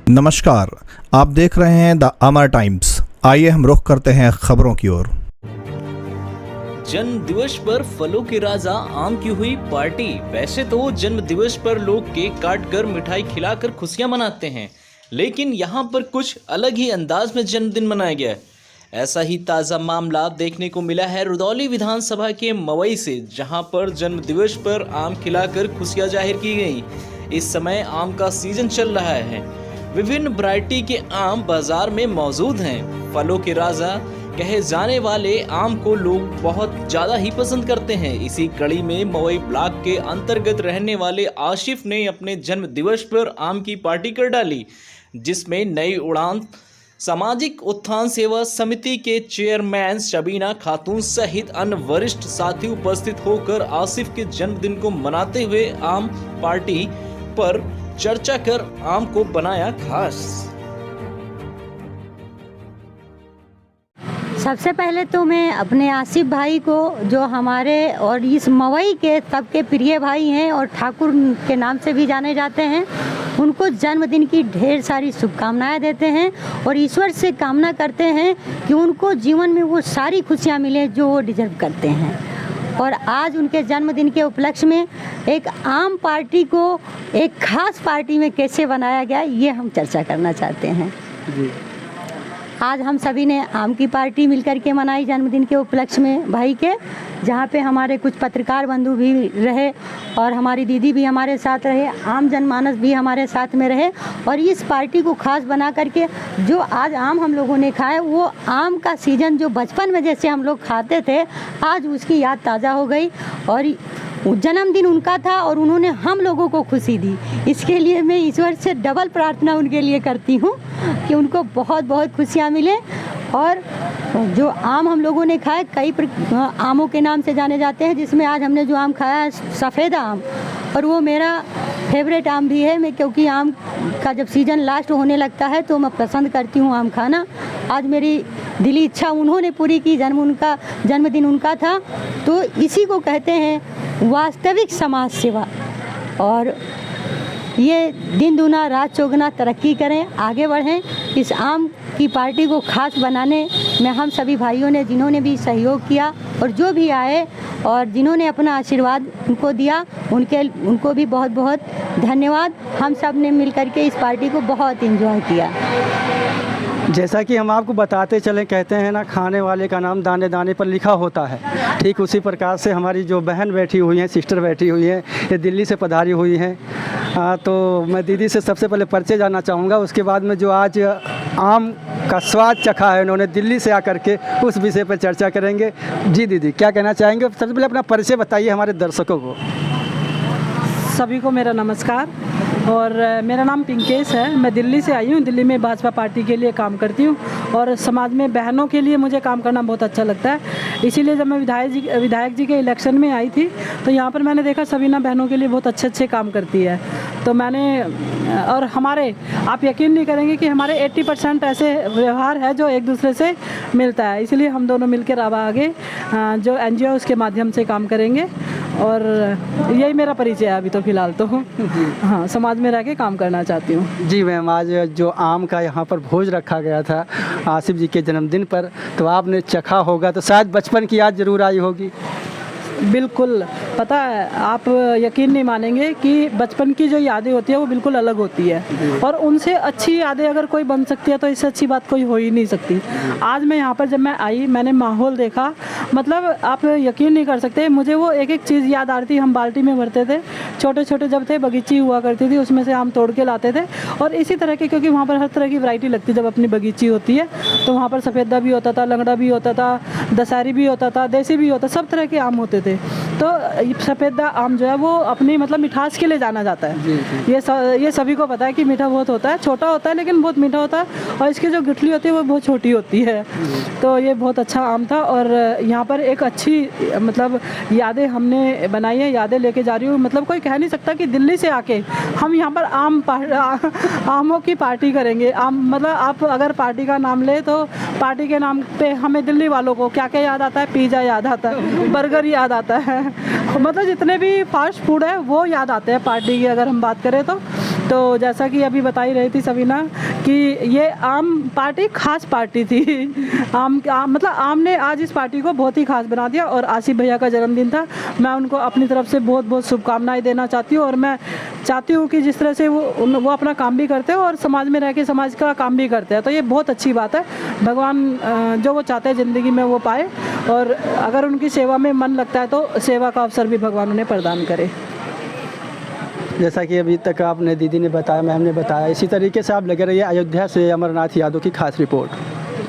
नमस्कार, आप देख रहे हैं द अमर टाइम्स। आइए हम रुख करते हैं खबरों की ओर। जन्म दिवस पर फलों के राजा आम की हुई पार्टी। वैसे तो जन्म दिवस पर लोग केक काट कर मिठाई खिलाकर खुशियां मनाते हैं, लेकिन यहाँ पर कुछ अलग ही अंदाज में जन्मदिन मनाया गया। ऐसा ही ताज़ा मामला देखने को मिला है रुदौली विधानसभा के मवई से, जहां पर जन्म दिवस पर आम खिलाकर खुशियां जाहिर की गई। इस समय आम का सीजन चल रहा है, विभिन्न वैरायटी के आम बाजार में मौजूद हैं। फलों के राजा कहे जाने वाले आम को लोग बहुत ज़्यादा ही पसंद करते हैं। इसी कड़ी में मवई ब्लॉक के अंतर्गत रहने वाले आशिफ ने अपने जन्म दिवस पर आम की पार्टी कर डाली, जिसमें नई उड़ान सामाजिक उत्थान सेवा समिति के चेयरमैन शबीना खातून सहित अन्य वरिष्ठ साथी उपस्थित होकर आसिफ के जन्मदिन को मनाते हुए आम पार्टी पर चर्चा कर आम को बनाया खास। सबसे पहले तो मैं अपने आसिफ भाई को, जो हमारे और इस मवई के सबके प्रिय भाई हैं और ठाकुर के नाम से भी जाने जाते हैं, उनको जन्मदिन की ढेर सारी शुभकामनाएं देते हैं और ईश्वर से कामना करते हैं कि उनको जीवन में वो सारी खुशियां मिले जो वो डिजर्व करते हैं। और आज उनके जन्मदिन के उपलक्ष्य में एक आम पार्टी को एक खास पार्टी में कैसे बनाया गया, ये हम चर्चा करना चाहते हैं जी। आज हम सभी ने आम की पार्टी मिलकर के मनाई जन्मदिन के उपलक्ष्य में भाई के, जहाँ पे हमारे कुछ पत्रकार बंधु भी रहे और हमारी दीदी भी हमारे साथ रहे, आम जनमानस भी हमारे साथ में रहे। और इस पार्टी को खास बना करके जो आज आम हम लोगों ने खाए, वो आम का सीज़न जो बचपन में जैसे हम लोग खाते थे, आज उसकी याद ताज़ा हो गई और जन्मदिन उनका था और उन्होंने हम लोगों को खुशी दी। इसके लिए मैं ईश्वर से डबल प्रार्थना उनके लिए करती हूँ कि उनको बहुत बहुत खुशियाँ मिले। और जो आम हम लोगों ने खाए, कई आमों के नाम से जाने जाते हैं, जिसमें आज हमने जो आम खाया है सफ़ेद आम, और वो मेरा फेवरेट आम भी है। मैं क्योंकि आम का जब सीज़न लास्ट होने लगता है तो मैं पसंद करती हूँ आम खाना। आज मेरी दिली इच्छा उन्होंने पूरी की, जन्मदिन उनका था, तो इसी को कहते हैं वास्तविक समाज सेवा। और ये दिन दूना रात चौगुना तरक्की करें, आगे बढ़ें। इस आम की पार्टी को खास बनाने में हम सभी भाइयों ने, जिन्होंने भी सहयोग किया और जो भी आए और जिन्होंने अपना आशीर्वाद उनको दिया, उनको भी बहुत बहुत धन्यवाद। हम सब ने मिलकर के इस पार्टी को बहुत एंजॉय किया। जैसा कि हम आपको बताते चलें, कहते हैं ना, खाने वाले का नाम दाने दाने पर लिखा होता है। ठीक उसी प्रकार से हमारी जो बहन बैठी हुई हैं, सिस्टर बैठी हुई हैं, ये दिल्ली से पधारी हुई हैं। तो मैं दीदी से सबसे पहले परिचय जानना चाहूँगा, उसके बाद में जो आज आम का स्वाद चखा है उन्होंने दिल्ली से आकर के, उस विषय पर चर्चा करेंगे। जी दीदी, क्या कहना चाहेंगे? सबसे पहले अपना परिचय बताइए हमारे दर्शकों को। सभी को मेरा नमस्कार और मेरा नाम पिंकेश है। मैं दिल्ली से आई हूँ। दिल्ली में भाजपा पार्टी के लिए काम करती हूँ और समाज में बहनों के लिए मुझे काम करना बहुत अच्छा लगता है। इसीलिए जब मैं विधायक जी के इलेक्शन में आई थी तो यहाँ पर मैंने देखा सबीना बहनों के लिए बहुत अच्छे काम करती है। तो मैंने, और हमारे, आप यकीन नहीं करेंगे कि हमारे 80% ऐसे व्यवहार है जो एक दूसरे से मिलता है। इसीलिए हम दोनों मिलकर अब आगे जो NGO उसके माध्यम से काम करेंगे और यही मेरा परिचय है अभी तो फ़िलहाल तो। हाँ, समाज में रह के काम करना चाहती हूँ। जी मैम, आज जो आम का यहाँ पर भोज रखा गया था आसिफ जी के जन्मदिन पर, तो आपने चखा होगा, तो शायद बचपन की याद ज़रूर आई होगी। बिल्कुल, पता है, आप यकीन नहीं मानेंगे कि बचपन की जो यादें होती है वो बिल्कुल अलग होती है और उनसे अच्छी यादें अगर कोई बन सकती है तो इससे अच्छी बात कोई हो ही नहीं सकती। आज मैं यहाँ पर जब मैं आई, मैंने माहौल देखा, मतलब आप यकीन नहीं कर सकते, मुझे वो एक एक चीज़ याद आ रही थी। हम बाल्टी में भरते थे, छोटे छोटे जब थे, बगीची हुआ करती थी, उसमें से आम तोड़ के लाते थे। और इसी तरह के, क्योंकि वहाँ पर हर तरह की वैरायटी लगती, जब अपनी बगीची होती है तो वहाँ पर सफ़ेदा भी होता था, लंगड़ा भी होता था, दशहरी भी होता था, देसी भी होता, सब तरह के आम होते थे। तो सफ़ेदा आम जो है वो अपनी मतलब मिठास के लिए जाना जाता है। ये सभी को पता है कि मीठा बहुत होता है, छोटा होता है लेकिन बहुत मीठा होता है, और इसकी जो गुठली होती है वो बहुत छोटी होती है। तो ये बहुत अच्छा आम था और यहाँ पर एक अच्छी मतलब यादें हमने बनाई है, यादें लेके जा रही हूँ। मतलब कोई कह नहीं सकता कि दिल्ली से आके हम यहाँ पर आमों की पार्टी करेंगे। आम मतलब आप अगर पार्टी का नाम ले तो पार्टी के नाम पे हमें दिल्ली वालों को क्या क्या याद आता है? पिज़्ज़ा याद आता है, बर्गर याद आता है, मतलब जितने भी फास्ट फूड है वो याद आते हैं पार्टी की अगर हम बात करें तो। तो जैसा कि अभी बता ही रही थी सबीना कि ये आम पार्टी खास पार्टी थी। मतलब आम ने आज इस पार्टी को बहुत ही खास बना दिया। और आसिफ भैया का जन्मदिन था, मैं उनको अपनी तरफ से बहुत बहुत शुभकामनाएं देना चाहती हूँ। और मैं चाहती हूँ कि जिस तरह से वो अपना काम भी करते हैं और समाज में रह के समाज का काम भी करते हैं, तो ये बहुत अच्छी बात है। भगवान जो वो चाहते हैं ज़िंदगी में वो पाए, और अगर उनकी सेवा में मन लगता है तो सेवा का अवसर भी भगवान उन्हें प्रदान करे। जैसा कि अभी तक आपने दीदी ने बताया, मैम ने बताया, इसी तरीके से आप लगे रहिए। अयोध्या से अमरनाथ यादव की खास रिपोर्ट।